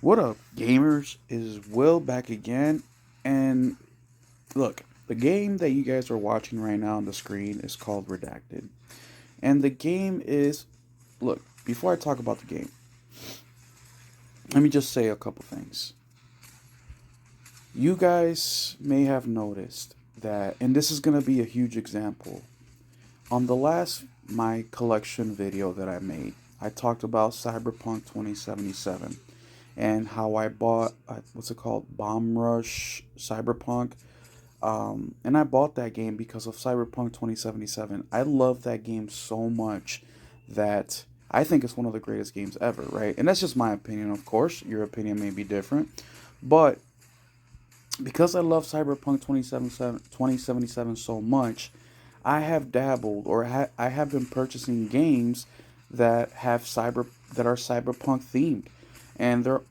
What up, gamers? Is Will back again? And look, the game that you guys are watching right now on the screen is called Redacted. And the game is, look, before I talk about the game, let me just say a couple things. You guys may have noticed that, and this is going to be a huge example. On the last my collection video that I made, I talked about Cyberpunk 2077 and how I bought, what's it called? Bomb Rush Cyberpunk. And I bought that game because of Cyberpunk 2077. I love that game so much that I think it's one of the greatest games ever, right? And that's just my opinion, of course. Your opinion may be different. But because I love Cyberpunk 2077 so much, I have dabbled or I have been purchasing games that have that are cyberpunk themed, and they're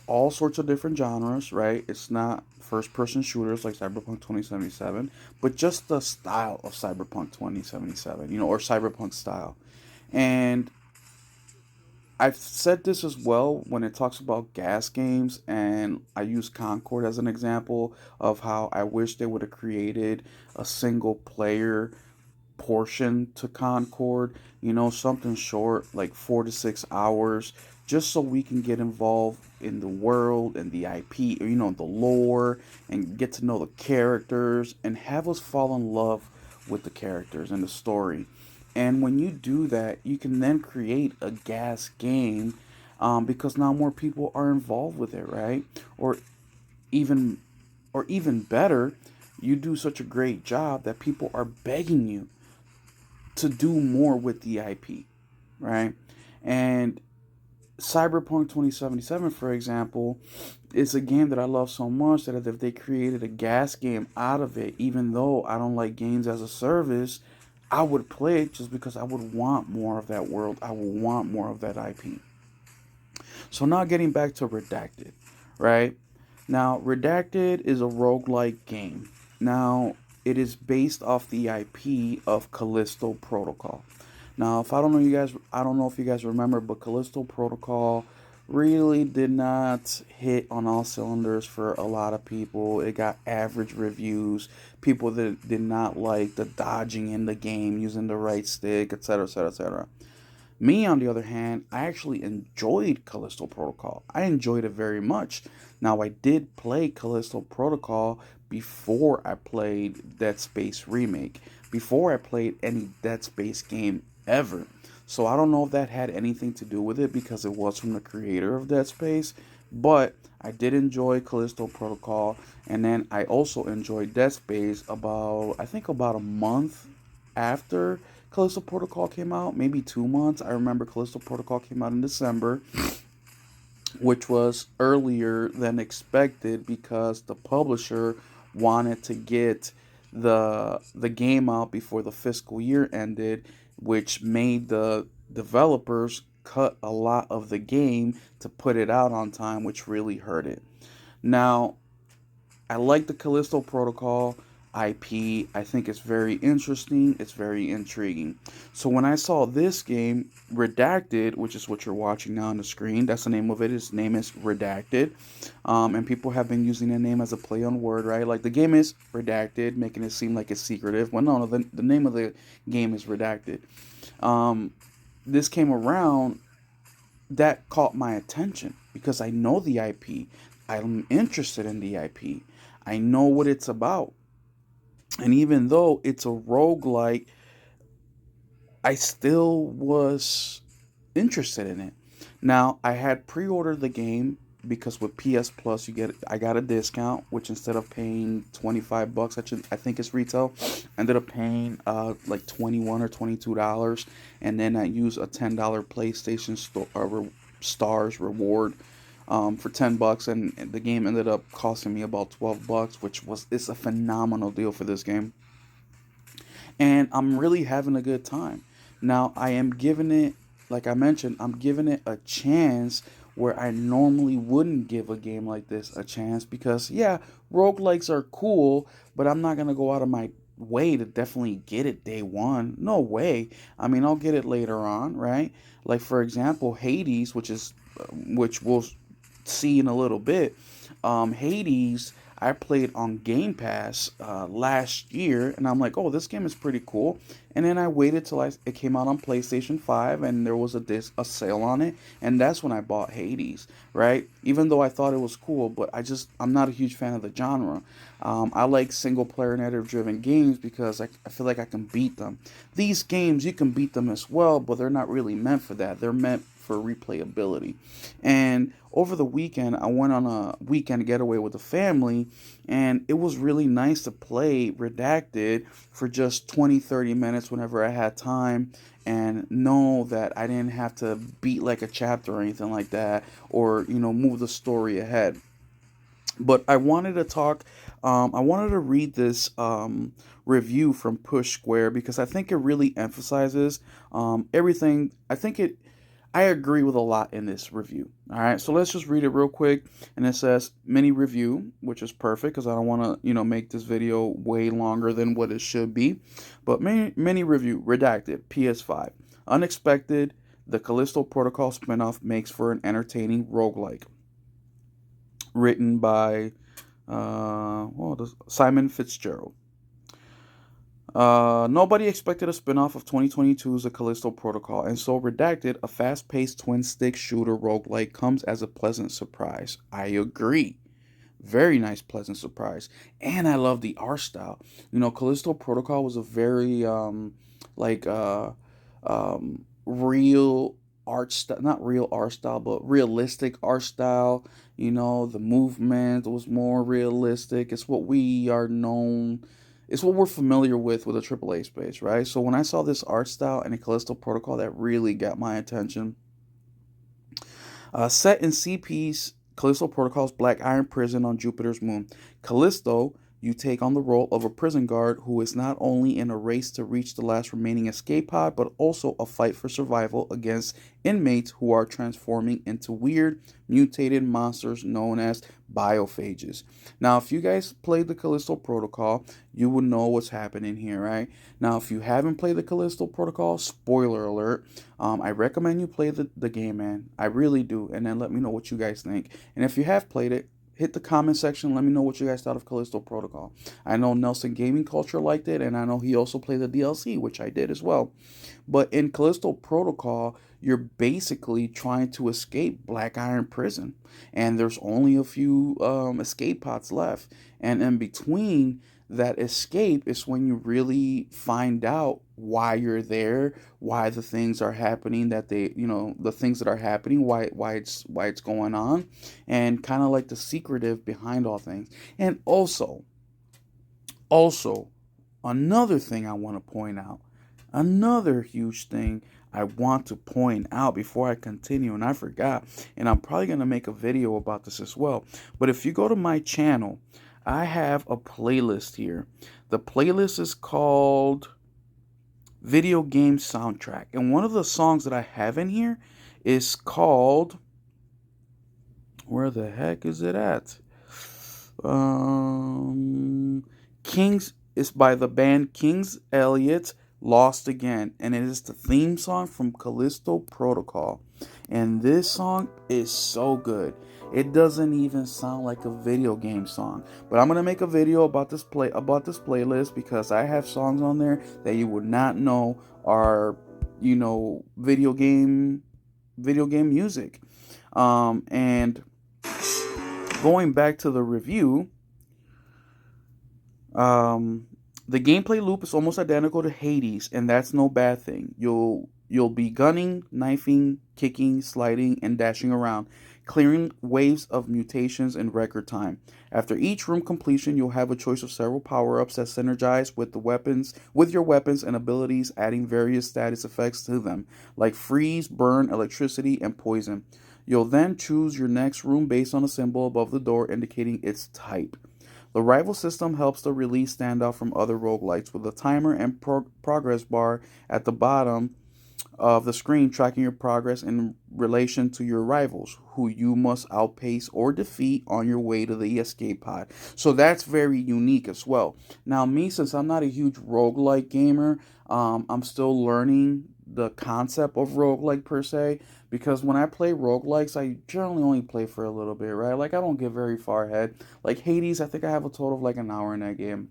all sorts of different genres, right? It's not first person shooters like Cyberpunk 2077, but just the style of Cyberpunk 2077, or Cyberpunk style. And I've said this as well when it talks about gas games, and I use Concord as an example of how I wish they would have created a single player portion to Concord, something short, like 4 to 6 hours, just so we can get involved in the world and the IP, the lore, and get to know the characters and have us fall in love with the characters and the story. And when you do that, you can then create a gas game, because now more people are involved with it, right? Or even, or even better, you do such a great job that people are begging you to do more with the IP, right? And Cyberpunk 2077, for example, is a game that I love so much that if they created a gas game out of it, even though I don't like games as a service, I would play it just because I would want more of that world. I would want more of that IP. So now getting back to Redacted, right? Now, Redacted is a roguelike game. Now, it is based off the IP of Callisto Protocol. Now, if I don't know you guys, I don't know if you guys remember, but Callisto Protocol really did not hit on all cylinders for a lot of people. It got average reviews. People that did not like the dodging in the game, using the right stick, etc., etc., etc. Me, on the other hand, I actually enjoyed Callisto Protocol. I enjoyed it very much. Now, I did play Callisto Protocol before I played Dead Space Remake, before I played any Dead Space game ever. So I don't know if that had anything to do with it because it was from the creator of Dead Space, but I did enjoy Callisto Protocol, and then I also enjoyed Dead Space I think about a month after Callisto Protocol came out, maybe 2 months. I remember Callisto Protocol came out in December, which was earlier than expected because the publisher wanted to get the game out before the fiscal year ended, which made the developers cut a lot of the game to put it out on time, which really hurt it. Now, I like the Callisto Protocol IP. I think it's very interesting. It's very intriguing. So when I saw this game, Redacted, which is what you're watching now on the screen, that's the name of it. Its name is Redacted. And people have been using the name as a play on word, right? Like the game is Redacted, making it seem like it's secretive. Well, no, the name of the game is Redacted. Um, this came around, that caught my attention because I know the IP. I'm interested in the IP. I know what it's about. And even though it's a roguelike, I still was interested in it. Now, I had pre-ordered the game because with PS Plus I got a discount, which instead of paying $25, I think it's retail, I ended up paying like 21 or $22, and then I used a $10 PlayStation Stars reward for $10, and the game ended up costing me about $12, which was it's a phenomenal deal for this game, and I'm really having a good time. Now, I am giving it, like I mentioned, I'm giving it a chance where I normally wouldn't give a game like this a chance because, yeah, roguelikes are cool, but I'm not going to go out of my way to definitely get it day one. No way. I mean, I'll get it later on, right? Like, for example, Hades, which will see in a little bit. Hades, I played on Game Pass last year, and I'm like, oh, this game is pretty cool. And then I waited till it came out on PlayStation 5, and there was a sale on it, and that's when I bought Hades, right? Even though I thought it was cool, but I'm not a huge fan of the genre. I like single player narrative driven games because I feel like I can beat them. These games, you can beat them as well, but they're not really meant for that. They're meant for replayability. And over the weekend, I went on a weekend getaway with the family, and it was really nice to play Redacted for just 20-30 minutes whenever I had time, and know that I didn't have to beat like a chapter or anything like that, or move the story ahead. But I wanted to read this review from Push Square because I think it really emphasizes everything. I agree with a lot in this review. All right, so let's just read it real quick. And it says mini review, which is perfect because I don't want to, make this video way longer than what it should be. But mini review, Redacted, PS5. Unexpected, the Callisto Protocol spinoff makes for an entertaining roguelike. Written by Simon Fitzgerald. Nobody expected a spin-off of 2022's The Callisto Protocol, and so Redacted, a fast-paced twin-stick shooter roguelike, comes as a pleasant surprise. I agree. Very nice, pleasant surprise. And I love the art style. Callisto Protocol was a very, like, real art style, not real art style, but realistic art style. The movement was more realistic. It's what we are known, it's what we're familiar with a AAA space, right? So when I saw this art style and a Callisto Protocol, that really got my attention. Set in CP's Callisto Protocol's Black Iron prison on Jupiter's moon, Callisto, you take on the role of a prison guard who is not only in a race to reach the last remaining escape pod, but also a fight for survival against inmates who are transforming into weird, mutated monsters known as biophages. Now, if you guys played the Callisto Protocol, you would know what's happening here, right? Now, if you haven't played the Callisto Protocol, spoiler alert, I recommend you play the game, man. I really do. And then let me know what you guys think. And if you have played it, hit the comment section. Let me know what you guys thought of Callisto Protocol. I know Nelson Gaming Culture liked it, and I know he also played the DLC, which I did as well. But in Callisto Protocol, you're basically trying to escape Black Iron Prison, and there's only a few escape pods left. And in between that escape is when you really find out why you're there, why the things are happening the things that are happening, why it's going on, and kind of like the secretive behind all things. And also another thing I want to point out, another huge thing I want to point out before I continue, and I forgot, and I'm probably going to make a video about this as well. But if you go to my channel, I have a playlist here. The playlist is called Video Game Soundtrack. And one of the songs that I have in here is called, where the heck is it at? Kings is by the band Kings Elliot, Lost Again, and it is the theme song from Callisto Protocol. And this song is so good. It doesn't even sound like a video game song. But I'm gonna make a video about this playlist because I have songs on there that you would not know are, video game music. And going back to the review, the gameplay loop is almost identical to Hades, and that's no bad thing. You'll be gunning, knifing, kicking, sliding, and dashing around, clearing waves of mutations in record time. After each room completion, you'll have a choice of several power-ups that synergize with your weapons and abilities, adding various status effects to them, like freeze, burn, electricity, and poison. You'll then choose your next room based on a symbol above the door indicating its type. The rival system helps the release stand out from other roguelites with a timer and progress bar at the bottom of the screen tracking your progress in relation to your rivals, who you must outpace or defeat on your way to the escape pod. So that's very unique as well. Now, me, since I'm not a huge roguelike gamer, I'm still learning the concept of roguelike per se, because when I play roguelikes, I generally only play for a little bit, right? Like, I don't get very far ahead. Like Hades, I think I have a total of like an hour in that game.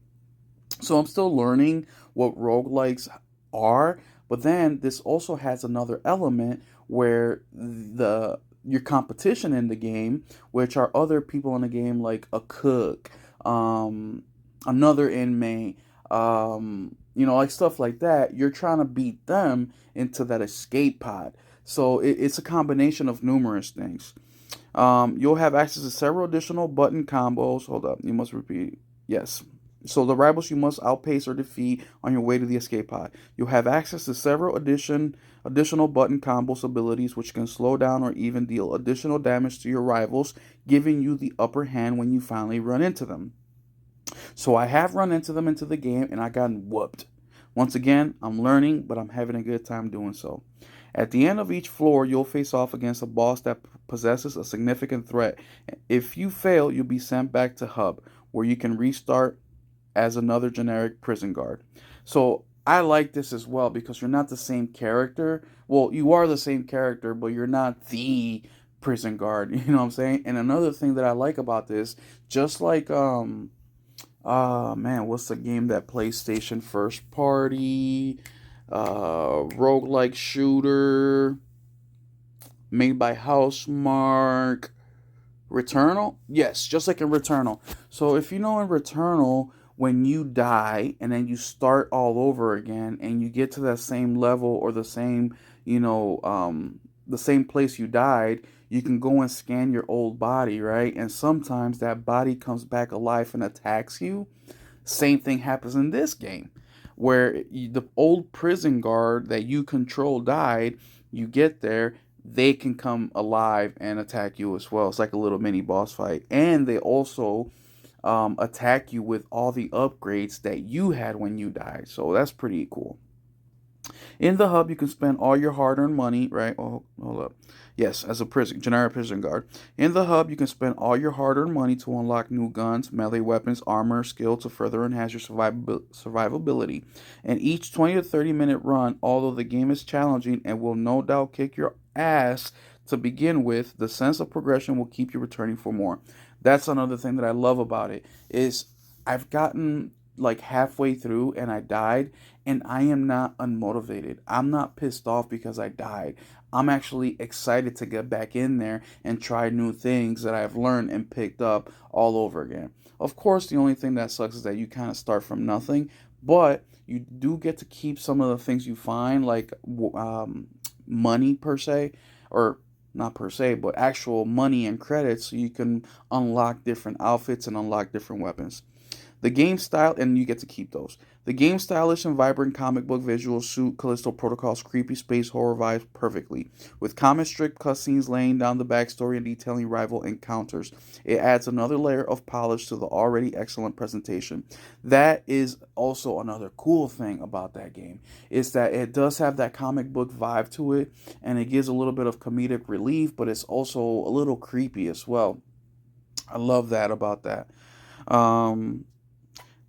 So I'm still learning what roguelikes are, but then this also has another element where the your competition in the game, which are other people in the game like a cook, another inmate, like stuff like that. You're trying to beat them into that escape pod. So it's a combination of numerous things. You'll have access to several additional button combos. Hold up, you must repeat. Yes. So the rivals you must outpace or defeat on your way to the escape pod. You'll have access to several additional button combos abilities which can slow down or even deal additional damage to your rivals, giving you the upper hand when you finally run into them. So I have run into them into the game and I gotten whooped. Once again, I'm learning, but I'm having a good time doing so. At the end of each floor, you'll face off against a boss that possesses a significant threat. If you fail, you'll be sent back to Hub, where you can restart as another generic prison guard. So I like this as well because you're not the same character. Well, you are the same character, but you're not the prison guard. You know what I'm saying? And another thing that I like about this, just like man, what's the game that PlayStation first party roguelike shooter made by Housemark? Returnal? Yes, just like in Returnal. So if you know in Returnal, when you die and then you start all over again and you get to that same level or the same place you died, you can go and scan your old body, right? And sometimes that body comes back alive and attacks you. Same thing happens in this game, where the old prison guard that you control died. You get there, they can come alive and attack you as well. It's like a little mini boss fight, and they also attack you with all the upgrades that you had when you died. So that's pretty cool. In the hub, you can spend all your hard-earned money, right? Oh, hold up. Yes, as a generic prison guard. In the hub, you can spend all your hard-earned money to unlock new guns, melee weapons, armor, skill to further enhance your survivability. And each 20 to 30 minute run, although the game is challenging and will no doubt kick your ass to begin with, the sense of progression will keep you returning for more. That's another thing that I love about it is I've gotten like halfway through and I died and I am not unmotivated. I'm not pissed off because I died. I'm actually excited to get back in there and try new things that I've learned and picked up all over again. Of course, the only thing that sucks is that you kind of start from nothing, but you do get to keep some of the things you find, like money per se, or not per se, but actual money and credits, so you can unlock different outfits and unlock different weapons. The game style, and you get to keep those. The game's stylish and vibrant comic book visuals suit Callisto Protocol's creepy space horror vibes perfectly. With comic strip cutscenes laying down the backstory and detailing rival encounters, it adds another layer of polish to the already excellent presentation. That is also another cool thing about that game, is that it does have that comic book vibe to it, and it gives a little bit of comedic relief, but it's also a little creepy as well. I love that about that. Um,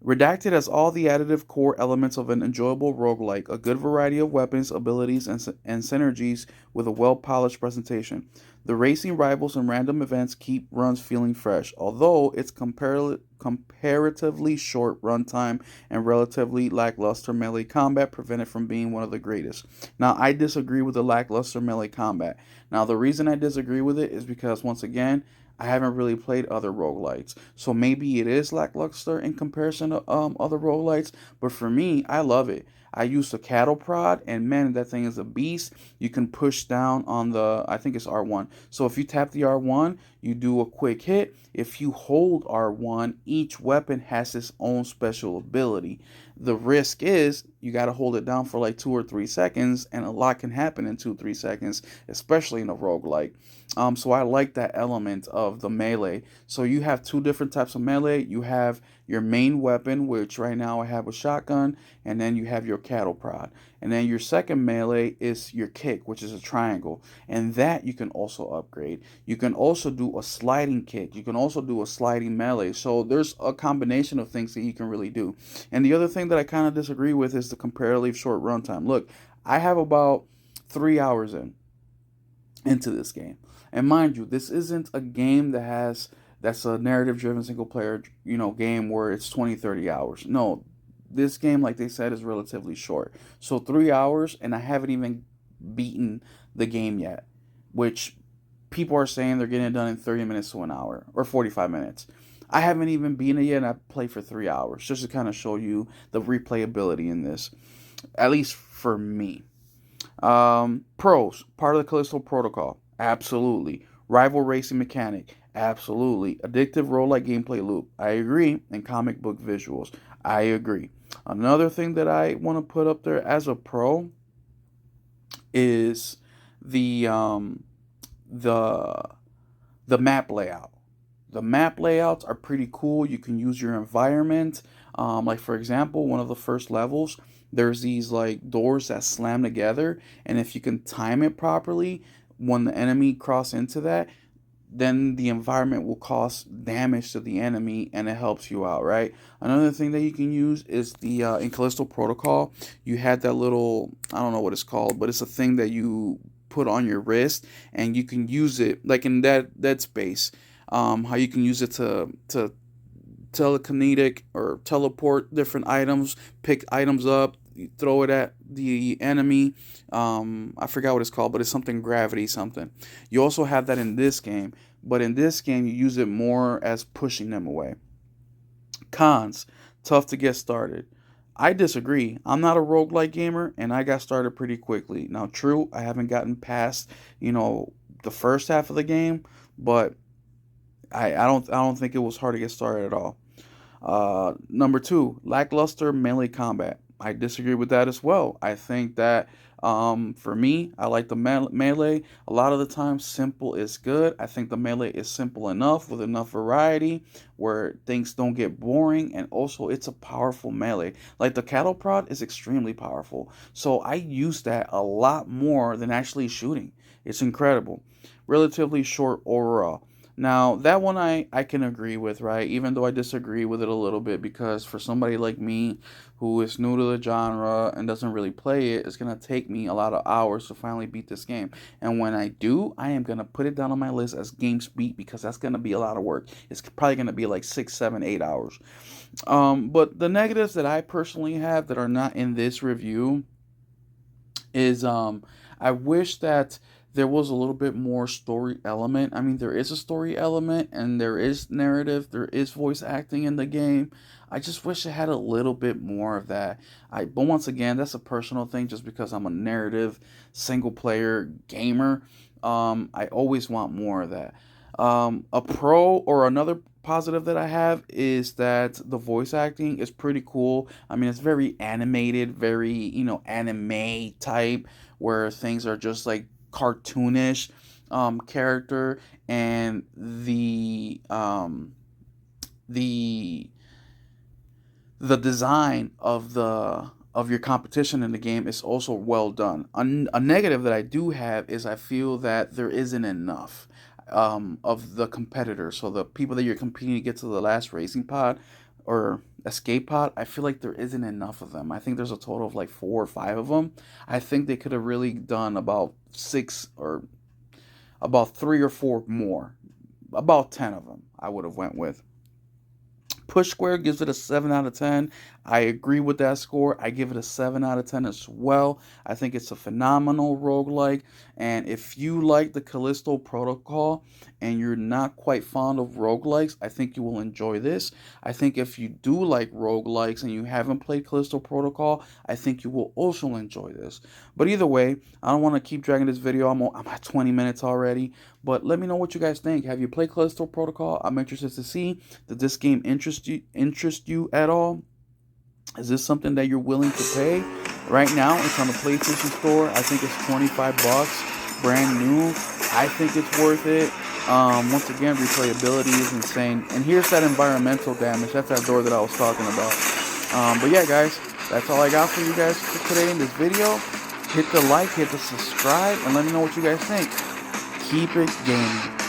Redacted has all the additive core elements of an enjoyable roguelike, a good variety of weapons, abilities, and synergies with a well polished presentation. The racing rivals and random events keep runs feeling fresh, although its comparatively short runtime and relatively lackluster melee combat prevent it from being one of the greatest. Now, I disagree with the lackluster melee combat. Now, the reason I disagree with it is because, once again, I haven't really played other roguelites. So maybe it is lackluster in comparison to other roguelites, but for me, I love it. I used a cattle prod, and man, that thing is a beast. You can push down on I think it's R1. So if you tap the R1, you do a quick hit. If you hold R1, each weapon has its own special ability. The risk is you got to hold it down for like 2 or 3 seconds, and a lot can happen in 2 3 seconds, especially in a roguelike. So I like that element of the melee. So you have two different types of melee. You have your main weapon, which right now I have a shotgun, and then you have your cattle prod. And then your second melee is your kick, which is a triangle. And that you can also upgrade. You can also do a sliding kick. You can also do a sliding melee. So there's a combination of things that you can really do. And the other thing that I kind of disagree with is the comparatively short runtime. Look, I have about 3 hours into this game. And mind you, this isn't a game that's a narrative driven single player, game where it's 20, 30 hours. No, this game, like they said, is relatively short. So 3 hours, and I haven't even beaten the game yet, which people are saying they're getting it done in 30 minutes to an hour or 45 minutes. I haven't even beaten it yet, and I played for 3 hours just to kind of show you the replayability in this, at least for me. Pros, part of the Callisto Protocol, absolutely. Rival racing mechanic, absolutely. Addictive role-like gameplay loop, I agree. And comic book visuals, I agree. Another thing that I want to put up there as a pro is the the the map layout. The map layouts are pretty cool. You can use your environment. Like for example, one of the first levels, there's these like doors that slam together, and if you can time it properly, when the enemy cross into that, then the environment will cause damage to the enemy and it helps you out, right? Another thing that you can use is the in Callisto Protocol, you had that little, I don't know what it's called, but it's a thing that you put on your wrist and you can use it like in that space. How you can use it to telekinetic or teleport different items, pick items up, throw it at the enemy. I forgot what it's called, but it's something gravity something. You also have that in this game, but in this game you use it more as pushing them away. Cons, tough to get started. I disagree. I'm not a roguelike gamer and I got started pretty quickly. Now true, I haven't gotten past, the first half of the game, but I don't think it was hard to get started at all. Number two, lackluster melee combat. I disagree with that as well. I think that for me, I like the melee. A lot of the time, simple is good. I think the melee is simple enough with enough variety where things don't get boring, and also it's a powerful melee. Like the cattle prod is extremely powerful, so I use that a lot more than actually shooting. It's incredible. Relatively short overall. Now, that one I can agree with, right? Even though I disagree with it a little bit because for somebody like me who is new to the genre and doesn't really play it, it's going to take me a lot of hours to finally beat this game. And when I do, I am going to put it down on my list as games beat because that's going to be a lot of work. It's probably going to be like 6, 7, 8 hours. But the negatives that I personally have that are not in this review is I wish that there was a little bit more story element. I mean, there is a story element and there is narrative, there is voice acting in the game. I just wish it had a little bit more of that. But once again, that's a personal thing just because I'm a narrative single player gamer. I always want more of that. A pro or another positive that I have is that the voice acting is pretty cool. I mean, it's very animated, very, anime type where things are just like cartoonish character, and the design of your competition in the game is also well done. A negative that I do have is I feel that there isn't enough of the competitors. So the people that you're competing to get to the last racing pod or escape pod, I feel like there isn't enough of them. I think there's a total of like 4 or 5 of them. I think they could have really done about 6 or about 3 or 4 more. About 10 of them I would have went with. Push Square gives it a 7 out of 10. I agree with that score. I give it a 7 out of 10 as well. I think it's a phenomenal roguelike. And if you like the Callisto Protocol and you're not quite fond of roguelikes, I think you will enjoy this. I think if you do like roguelikes and you haven't played Callisto Protocol, I think you will also enjoy this. But either way, I don't want to keep dragging this video. I'm at 20 minutes already. But let me know what you guys think. Have you played Callisto Protocol? I'm interested to see. Did this game interest you at all? Is this something that you're willing to pay? Right now, it's on the PlayStation Store. I think it's $25, brand new. I think it's worth it. Once again, replayability is insane. And here's that environmental damage. That's that door that I was talking about. But yeah, guys, that's all I got for you guys for today in this video. Hit the like, hit the subscribe, and let me know what you guys think. Keep it gaming.